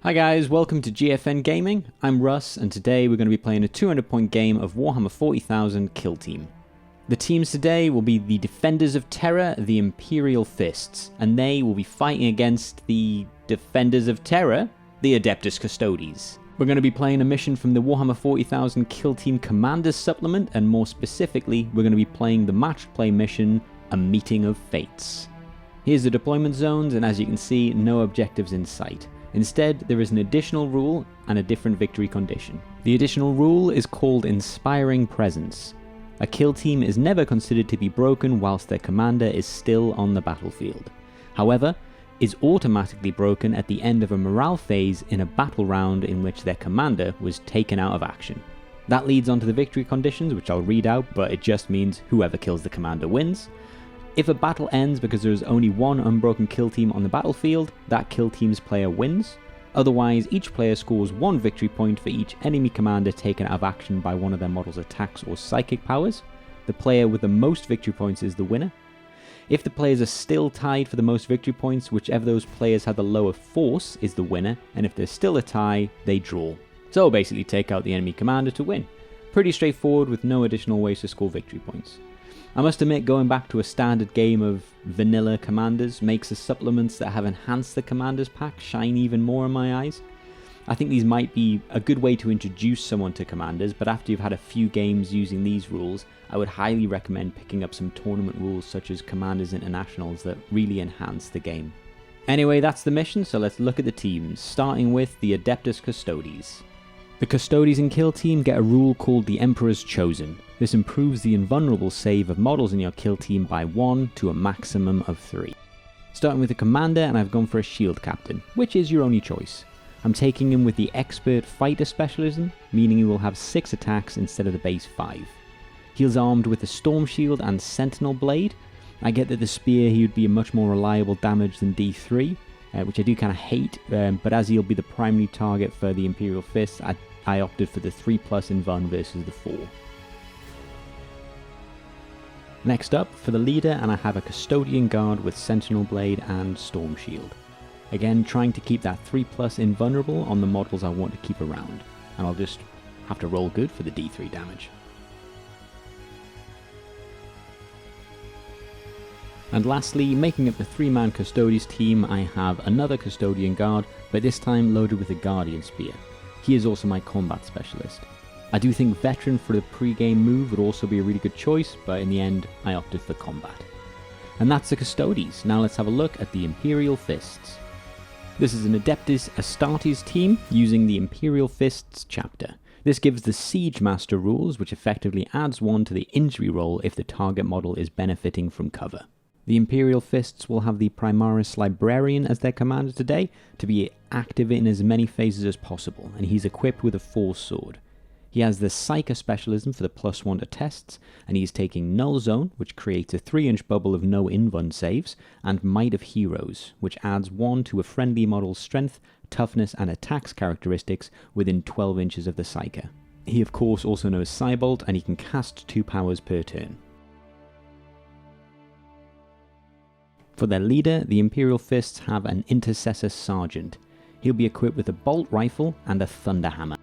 Hi guys, welcome to GFN Gaming. I'm Russ, and today we're going to be playing a 200-point game of Warhammer 40,000 Kill Team. The teams today will be the Defenders of Terror, the Imperial Fists, and they will be fighting against the Defenders of Terror, the Adeptus Custodes. We're going to be playing a mission from the Warhammer 40,000 Kill Team Commanders Supplement, and more specifically, we're going to be playing the matched play mission, A Meeting of Fates. Here's the deployment zones, and as you can see, no objectives in sight. Instead, there is an additional rule and a different victory condition. The additional rule is called Inspiring Presence. A kill team is never considered to be broken whilst their commander is still on the battlefield. However, is automatically broken at the end of a morale phase in a battle round in which their commander was taken out of action. That leads on to the victory conditions, which I'll read out, but it just means whoever kills the commander wins. If a battle ends because there is only one unbroken kill team on the battlefield, that kill team's player wins. Otherwise, each player scores one victory point for each enemy commander taken out of action by one of their model's attacks or psychic powers. The player with the most victory points is the winner. If the players are still tied for the most victory points, whichever of those players had the lower force is the winner, and if there's still a tie, they draw. So basically take out the enemy commander to win. Pretty straightforward with no additional ways to score victory points. I must admit, going back to a standard game of vanilla commanders makes the supplements that have enhanced the commanders pack shine even more in my eyes. I think these might be a good way to introduce someone to commanders, but after you've had a few games using these rules, I would highly recommend picking up some tournament rules such as Commanders Internationals that really enhance the game. Anyway, that's the mission, so let's look at the teams, starting with the Adeptus Custodes. The Custodes and Kill Team get a rule called the Emperor's Chosen. This improves the invulnerable save of models in your kill team by 1 to a maximum of 3. Starting with the commander, and I've gone for a shield captain, which is your only choice. I'm taking him with the expert fighter specialism, meaning he will have 6 attacks instead of the base 5. He's armed with the storm shield and sentinel blade. I get that the spear he would be a much more reliable damage than D3, which I do kind of hate, but as he'll be the primary target for the Imperial Fists, I opted for the 3+ invuln versus the 4. Next up, for the leader, and I have a Custodian Guard with Sentinel Blade and Storm Shield. Again, trying to keep that 3+ invulnerable on the models I want to keep around, and I'll just have to roll good for the D3 damage. And lastly, making up the 3-man Custodes team, I have another Custodian Guard, but this time loaded with a Guardian Spear. He is also my combat specialist. I do think Veteran for the pre-game move would also be a really good choice, but in the end, I opted for combat. And that's the Custodes. Now let's have a look at the Imperial Fists. This is an Adeptus Astartes team using the Imperial Fists chapter. This gives the Siege Master rules, which effectively adds 1 to the injury roll if the target model is benefiting from cover. The Imperial Fists will have the Primaris Librarian as their commander today, to be active in as many phases as possible, and he's equipped with a Force Sword. He has the Psyker Specialism for the +1 to tests, and he's taking Null Zone, which creates a 3-inch bubble of no invuln saves, and Might of Heroes, which adds 1 to a friendly model's strength, toughness, and attacks characteristics within 12 inches of the Psyker. He of course also knows Cybolt, and he can cast 2 powers per turn. For their leader, the Imperial Fists have an Intercessor Sergeant. He'll be equipped with a Bolt Rifle and a Thunder Hammer.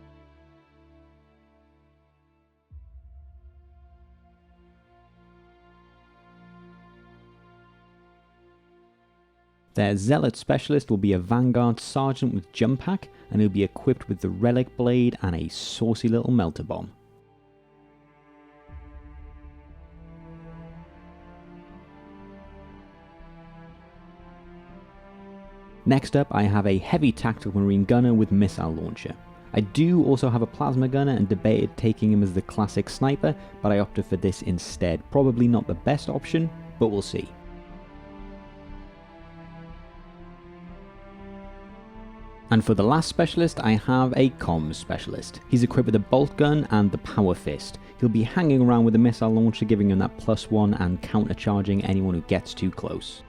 Their Zealot Specialist will be a Vanguard Sergeant with Jump Pack, and he'll be equipped with the Relic Blade and a saucy little Melter Bomb. Next up, I have a Heavy Tactical Marine Gunner with Missile Launcher. I do also have a Plasma Gunner and debated taking him as the classic Sniper, but I opted for this instead. Probably not the best option, but we'll see. And for the last specialist, I have a Comms Specialist. He's equipped with a Bolt Gun and the Power Fist. He'll be hanging around with the Missile Launcher, giving him that +1 and countercharging anyone who gets too close.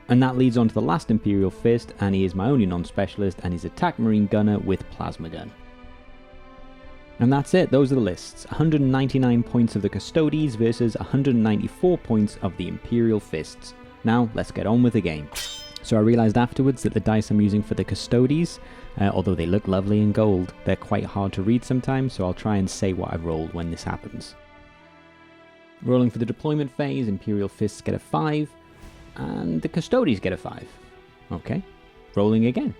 And that leads on to the last Imperial Fist, and he is my only non-specialist, and he's Attack Marine Gunner with Plasma Gun. And that's it, those are the lists. 199 points of the Custodes versus 194 points of the Imperial Fists. Now, let's get on with the game. So I realised afterwards that the dice I'm using for the Custodes, although they look lovely in gold, they're quite hard to read sometimes, so I'll try and say what I've rolled when this happens. Rolling for the deployment phase, Imperial Fists get a 5, and the Custodes get a 5. Okay, rolling again.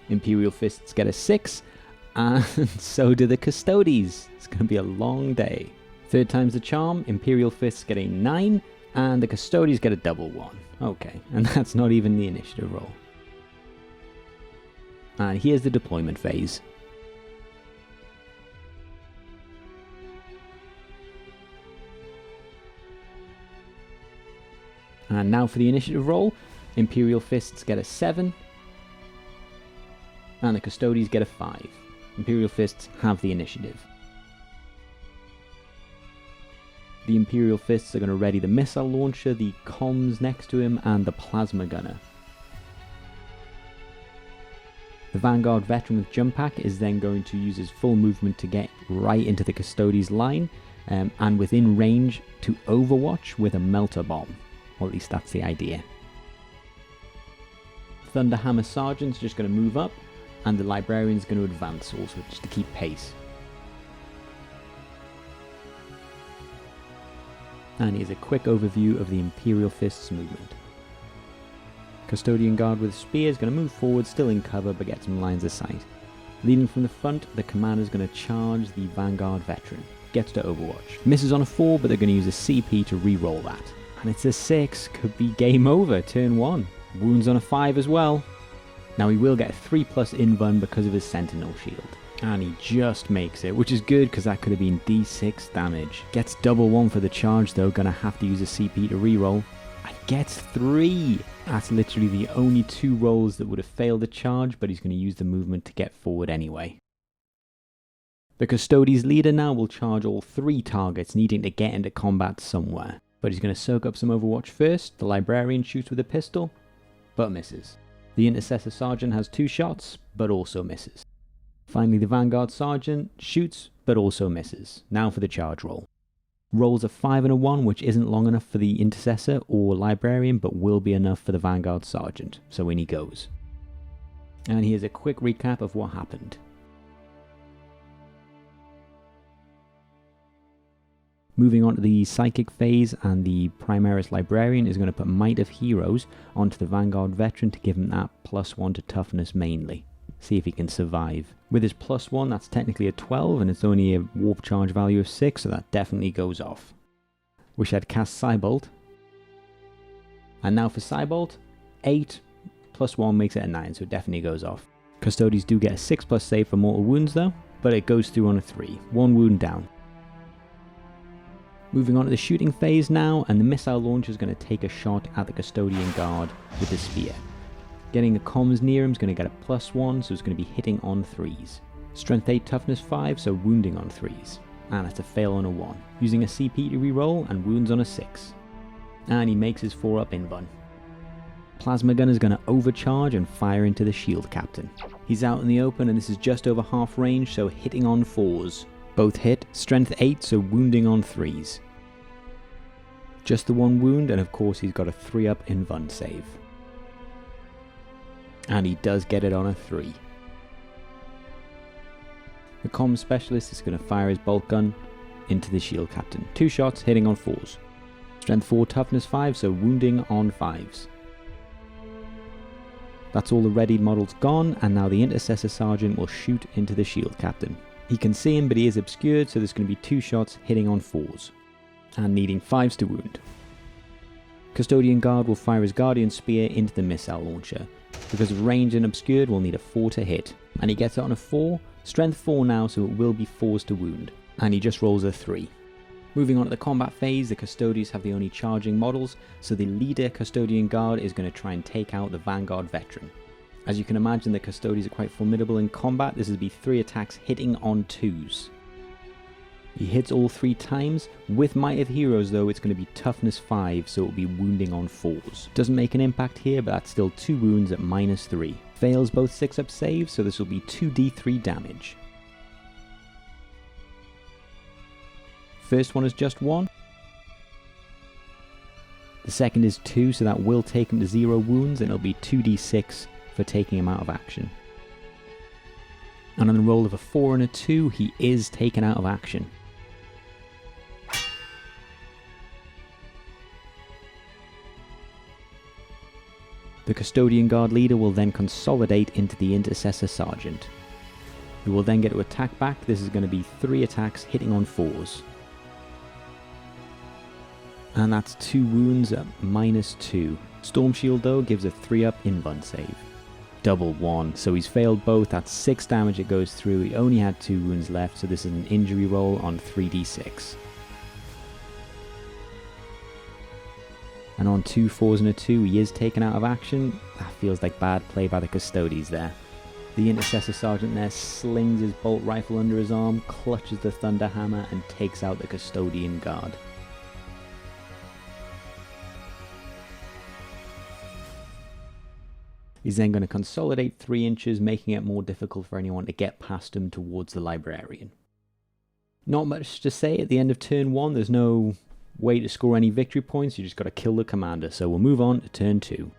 Imperial Fists get a 6, and so do the Custodes. It's going to be a long day. Third time's the charm, Imperial Fists get a 9, and the Custodes get a double 1. Okay, and that's not even the initiative roll. And here's the deployment phase. And now for the initiative roll, Imperial Fists get a 7, and the Custodes get a 5. Imperial Fists have the initiative. The Imperial Fists are going to ready the missile launcher, the comms next to him, and the plasma gunner. The Vanguard veteran with jump pack is then going to use his full movement to get right into the Custodes line, and within range to overwatch with a melter bomb. Or at least that's the idea. Thunderhammer Sergeant's just going to move up, and the Librarian's going to advance also just to keep pace. And here's a quick overview of the Imperial Fists movement. Custodian Guard with Spear is going to move forward, still in cover, but get some lines of sight. Leading from the front, the commander is going to charge the Vanguard veteran. Gets to overwatch. Misses on a 4, but they're going to use a CP to re-roll that. And it's a 6, could be game over, turn 1. Wounds on a 5 as well. Now he will get a 3+ invuln because of his Sentinel shield. And he just makes it, which is good because that could have been D6 damage. Gets double 1 for the charge though, gonna have to use a CP to reroll. And gets 3! That's literally the only 2 rolls that would have failed the charge, but he's going to use the movement to get forward anyway. The Custodes leader now will charge all 3 targets, needing to get into combat somewhere. But he's going to soak up some overwatch first. The Librarian shoots with a pistol, but misses. The Intercessor Sergeant has 2 shots, but also misses. Finally, the Vanguard Sergeant shoots, but also misses. Now for the charge roll. Rolls a 5 and a 1, which isn't long enough for the Intercessor or Librarian, but will be enough for the Vanguard Sergeant. So in he goes. And here's a quick recap of what happened. Moving on to the Psychic phase, and the Primaris Librarian is going to put Might of Heroes onto the Vanguard Veteran to give him that +1 to toughness mainly. See if he can survive. With his +1, that's technically a 12, and it's only a warp charge value of 6, so that definitely goes off. Wish I'd cast Cybolt. And now for Cybolt, 8 +1 makes it a 9, so it definitely goes off. Custodes do get a 6+ save for mortal wounds though, but it goes through on a 3. 1 wound down. Moving on to the shooting phase now, and the missile launcher is going to take a shot at the Custodian Guard with the spear. Getting the comms near him is going to get a +1, so it's going to be hitting on 3s. Strength 8, toughness 5, so wounding on 3s. And it's a fail on a 1. Using a CP to reroll, and wounds on a 6. And he makes his 4+ invuln. Plasma gun is going to overcharge and fire into the shield captain. He's out in the open, and this is just over half range, so hitting on 4s. Both hit, strength 8, so wounding on 3s. Just the 1 wound, and of course he's got a 3+ invuln save. And he does get it on a 3. The comms specialist is going to fire his bolt gun into the shield captain. 2 shots hitting on 4s. Strength 4, toughness 5, so wounding on 5s. That's all the readied models gone, and now the Intercessor Sergeant will shoot into the shield captain. He can see him, but he is obscured, so there's going to be 2 shots hitting on 4s. And needing 5s to wound. Custodian Guard will fire his Guardian Spear into the missile launcher. Because of range and obscured, we'll need a 4 to hit. And he gets it on a 4, strength 4 now, so it will be 4s to wound. And he just rolls a 3. Moving on to the combat phase, the Custodes have the only charging models, so the leader Custodian Guard is going to try and take out the Vanguard Veteran. As you can imagine, the Custodes are quite formidable in combat. This will be 3 attacks hitting on 2s. He hits all 3 times. With Might of Heroes though, it's going to be toughness 5, so it will be wounding on 4s. Doesn't make an impact here, but that's still 2 wounds at -3. Fails both 6+ saves, so this will be 2d3 damage. First one is just 1. The second is 2, so that will take him to 0 wounds, and it'll be 2d6 for taking him out of action. And on the roll of a 4 and a 2, he is taken out of action. The Custodian Guard leader will then consolidate into the Intercessor Sergeant, who will then get to attack back. This is going to be 3 attacks hitting on 4s. And that's 2 wounds at -2. Storm Shield though gives a 3-up invuln save. Double 1, so he's failed both. That's 6 damage it goes through. He only had 2 wounds left, so this is an injury roll on 3d6. And on 2 4s and a 2, he is taken out of action. That feels like bad play by the Custodes there. The Intercessor Sergeant there slings his bolt rifle under his arm, clutches the Thunder Hammer, and takes out the Custodian Guard. He's then going to consolidate 3 inches, making it more difficult for anyone to get past him towards the Librarian. Not much to say at the end of turn 1. There's no way to score any victory points. You just got to kill the commander. So we'll move on to turn 2.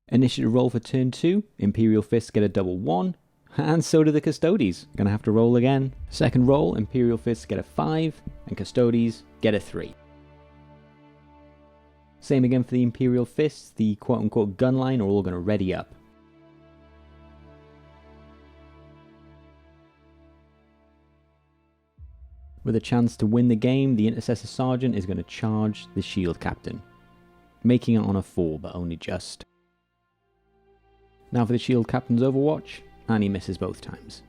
Initiative roll for turn 2. Imperial Fists get a double 1. And so do the Custodes. Gonna have to roll again. Second roll, Imperial Fists get a 5, and Custodes get a 3. Same again for the Imperial Fists. The quote-unquote gun line are all gonna ready up. With a chance to win the game, the Intercessor Sergeant is gonna charge the Shield Captain, making it on a 4, but only just. Now for the Shield Captain's Overwatch. And he misses both times.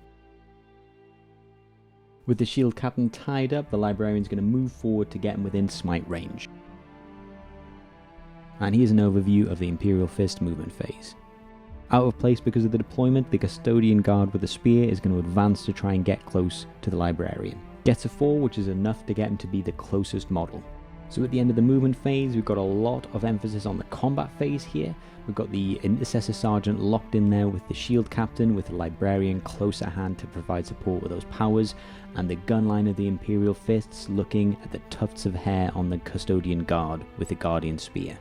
With the Shield Captain tied up, the Librarian's going to move forward to get him within smite range. And here's an overview of the Imperial Fist movement phase. Out of place because of the deployment, the Custodian Guard with the spear is going to advance to try and get close to the Librarian. Gets a 4, which is enough to get him to be the closest model. So at the end of the movement phase, we've got a lot of emphasis on the combat phase here. We've got the Intercessor Sergeant locked in there with the Shield Captain, with the Librarian close at hand to provide support with those powers, and the gun line of the Imperial Fists looking at the tufts of hair on the Custodian Guard with the Guardian Spear.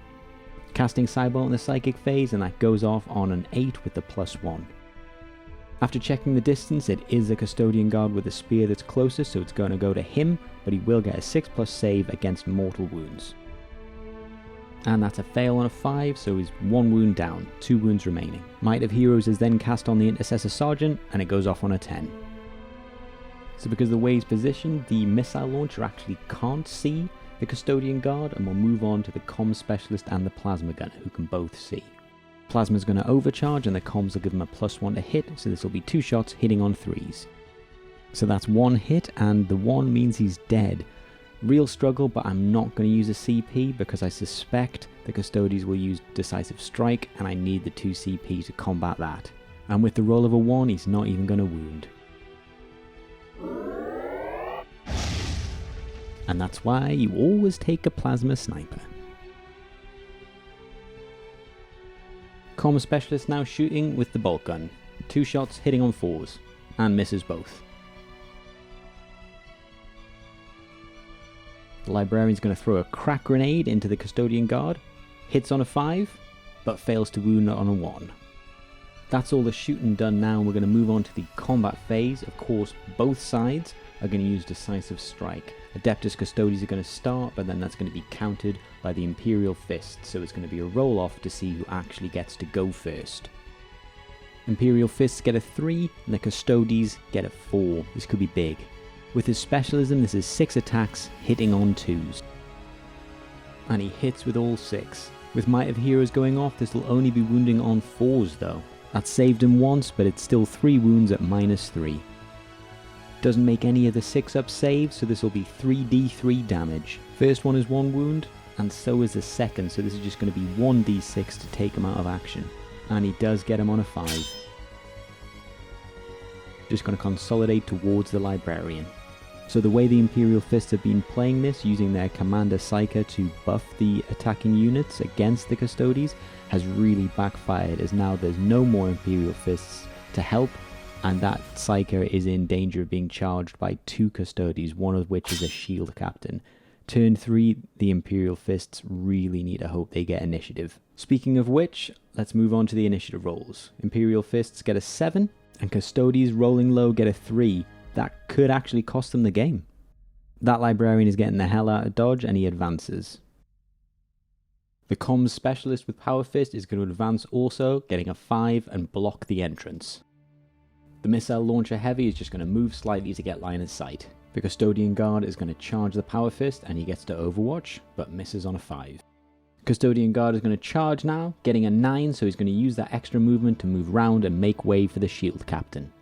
Casting Cybolt in the Psychic phase, and that goes off on an 8 with the +1. After checking the distance, it is the Custodian Guard with the spear that's closest, so it's going to go to him, but he will get a 6+ save against mortal wounds. And that's a fail on a 5, so he's 1 wound down, 2 wounds remaining. Might of Heroes is then cast on the Intercessor Sergeant, and it goes off on a 10. So because of the way he's positioned, the missile launcher actually can't see the Custodian Guard, and we'll move on to the Comms Specialist and the Plasma Gunner, who can both see. Plasma's going to overcharge, and the comms will give him a +1 to hit, so this will be 2 shots hitting on 3s. So that's 1 hit, and the 1 means he's dead. Real struggle, but I'm not going to use a CP because I suspect the Custodes will use Decisive Strike, and I need the 2 CP to combat that. And with the roll of a 1, he's not even going to wound. And that's why you always take a Plasma Sniper. Comm Specialist now shooting with the bolt gun. 2 shots hitting on 4s, and misses both. The Librarian's going to throw a crack grenade into the Custodian Guard, hits on a 5, but fails to wound on a 1. That's all the shooting done now, and we're going to move on to the combat phase. Of course, both sides are going to use Decisive Strike. Adeptus Custodes are going to start, but then that's going to be countered by the Imperial Fists, so it's going to be a roll-off to see who actually gets to go first. Imperial Fists get a 3, and the Custodes get a 4. This could be big. With his specialism, this is 6 attacks, hitting on 2s. And he hits with all 6. With Might of Heroes going off, this will only be wounding on 4s though. That saved him once, but it's still 3 wounds at -3. Doesn't make any of the 6-up saves, so this will be 3d3 damage. First one is 1 wound, and so is the second, so this is just going to be 1d6 to take him out of action. And he does get him on a 5. Just going to consolidate towards the Librarian. So the way the Imperial Fists have been playing this, using their Commander Psyker to buff the attacking units against the Custodes, has really backfired, as now there's no more Imperial Fists to help, and that Psyker is in danger of being charged by 2 Custodes, one of which is a shield captain. Turn 3, the Imperial Fists really need to hope they get initiative. Speaking of which, let's move on to the initiative rolls. Imperial Fists get a 7, and Custodes rolling low get a 3. That could actually cost them the game. That Librarian is getting the hell out of dodge, and he advances. The comms specialist with Power Fist is going to advance also, getting a 5 and block the entrance. The missile launcher heavy is just going to move slightly to get line of sight. The Custodian Guard is going to charge the Power Fist and he gets to Overwatch, but misses on a 5. Custodian Guard is going to charge now, getting a 9, so he's going to use that extra movement to move round and make way for the shield captain.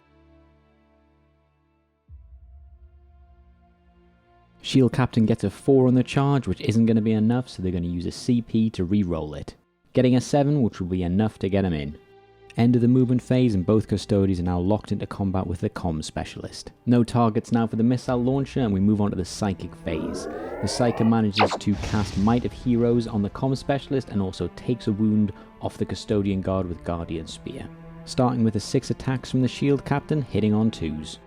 Shield captain gets a 4 on the charge, which isn't going to be enough, so they're going to use a CP to re-roll it. Getting a 7, which will be enough to get him in. End of the movement phase, and both Custodes are now locked into combat with the comms specialist. No targets now for the missile launcher, and we move on to the psychic phase. The Psyker manages to cast Might of Heroes on the comms specialist and also takes a wound off the Custodian Guard with Guardian Spear. Starting with the 6 attacks from the shield captain, hitting on 2s.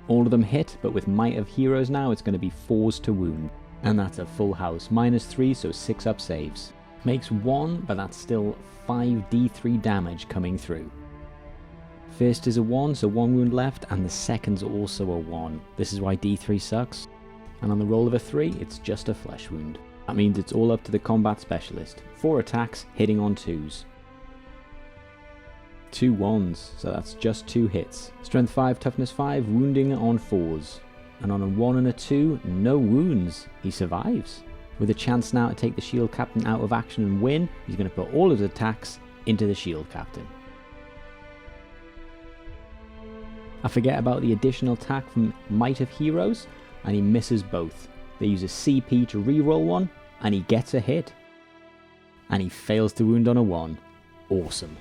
All of them hit, but with Might of Heroes now it's going to be 4s to wound. And that's a full house, -3, so 6 up saves. Makes 1, but that's still 5d3 damage coming through. First is a 1, so 1 wound left, and the second's also a 1. This is why d3 sucks. And on the roll of a 3, it's just a flesh wound. That means it's all up to the combat specialist. 4 attacks, hitting on 2s. 2 1s, so that's just 2 hits. Strength 5, toughness 5, wounding on 4s. And on a 1 and a 2, no wounds. He survives. With a chance now to take the shield captain out of action and win, he's going to put all of his attacks into the shield captain. I forget about the additional attack from Might of Heroes, and he misses both. They use a CP to reroll one, and he gets a hit. And he fails to wound on a 1. Awesome.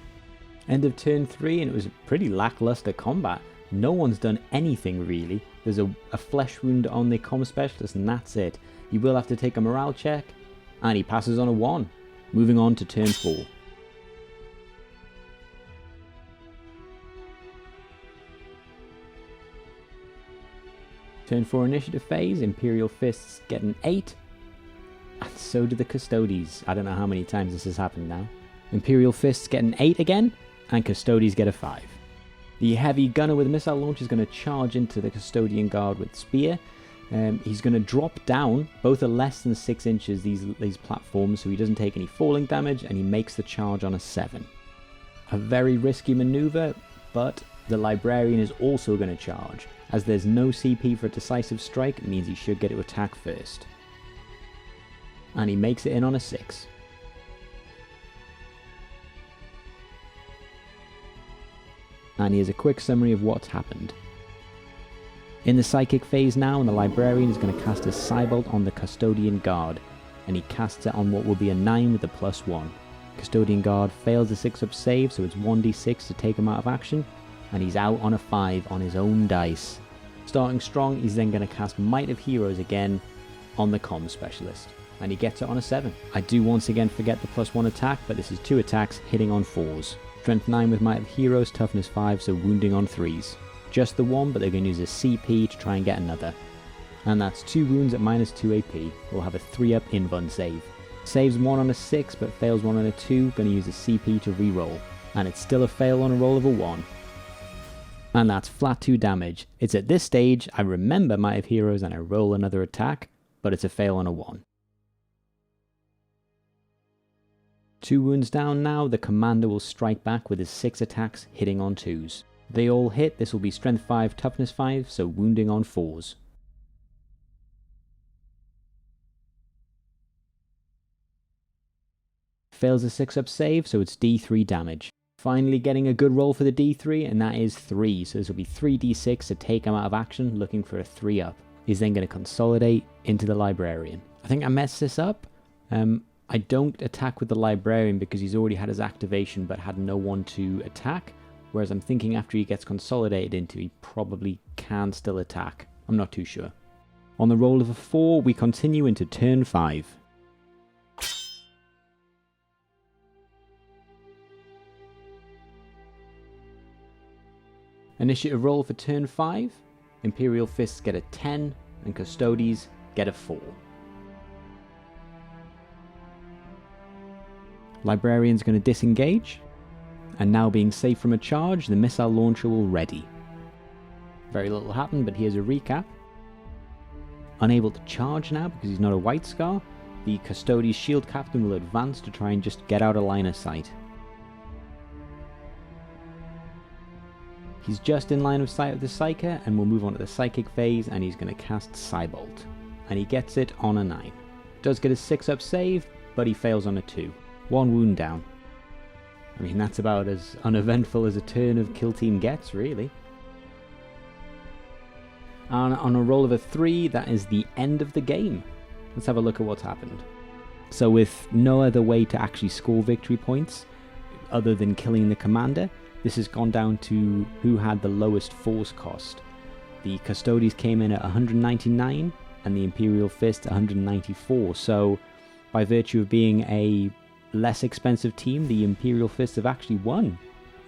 End of turn 3, and it was pretty lackluster combat. No one's done anything really. There's a flesh wound on the comm specialist, and that's it. He will have to take a morale check, and he passes on a 1. Moving on to turn 4. Turn 4 initiative phase, Imperial Fists get an 8, and so do the Custodes. I don't know how many times this has happened now. Imperial Fists get an 8 again, and Custodes get a 5. The heavy gunner with missile launcher is going to charge into the Custodian Guard with Spear. He's going to drop down. Both are less than 6 inches, these platforms, so he doesn't take any falling damage, and he makes the charge on a 7. A very risky maneuver, but the Librarian is also going to charge. As there's no CP for a decisive strike, it means he should get to attack first. And he makes it in on a 6. And here's a quick summary of what's happened. In the psychic phase now, and the Librarian is going to cast a Cybolt on the Custodian Guard, and he casts it on what will be a 9 with a +1. Custodian Guard fails the 6-up save, so it's 1d6 to take him out of action, and he's out on a 5 on his own dice. Starting strong, he's then going to cast Might of Heroes again on the comms specialist, and he gets it on a 7. I do once again forget the +1 attack, but this is 2 attacks hitting on 4s. Strength 9 with Might of Heroes, toughness 5, so wounding on 3s. Just the 1, but they're going to use a CP to try and get another. And that's 2 wounds at -2 AP. We'll have a 3-up invuln save. Saves 1 on a 6, but fails 1 on a 2, going to use a CP to reroll. And it's still a fail on a roll of a 1. And that's flat 2 damage. It's at this stage, I remember Might of Heroes and I roll another attack, but it's a fail on a 1. 2 wounds down now, the commander will strike back with his 6 attacks hitting on 2s. They all hit. This will be strength 5, toughness 5, so wounding on 4s. Fails a 6-up save, so it's d3 damage. Finally getting a good roll for the d3, and that is 3, so this will be 3d6 to take him out of action, looking for a 3-up. He's then going to consolidate into the Librarian. I think I messed this up. I don't attack with the Librarian because he's already had his activation but had no one to attack. Whereas I'm thinking after he gets consolidated into, he probably can still attack. I'm not too sure. On the roll of a 4, we continue into turn 5. Initiative roll for turn 5. Imperial Fists get a 10 and Custodes get a 4. Librarian's going to disengage, and now being safe from a charge, the missile launcher will ready. Very little happened, but here's a recap. Unable to charge now because he's not a White Scar, the Custodes Shield Captain will advance to try and just get out of line of sight. He's just in line of sight of the Psyker, and we'll move on to the Psychic phase, and he's going to cast Psybolt. And he gets it on a 9. Does get a 6-up save, but he fails on a 2. 1 wound down. I mean, that's about as uneventful as a turn of Kill Team gets, really. And on a roll of a 3, that is the end of the game. Let's have a look at what's happened. So with no other way to actually score victory points, other than killing the commander, this has gone down to who had the lowest force cost. The Custodes came in at 199, and the Imperial Fist 194, so by virtue of being a less expensive team, the Imperial Fists have actually won.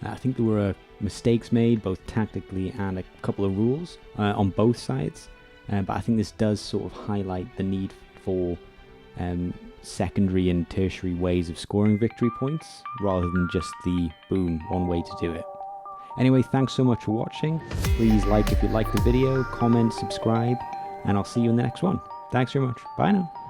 I think there were mistakes made, both tactically and a couple of rules on both sides, but I think this does sort of highlight the need for secondary and tertiary ways of scoring victory points, rather than just the boom, one way to do it. Anyway, thanks so much for watching. Please like if you liked the video, comment, subscribe, and I'll see you in the next one. Thanks very much. Bye now.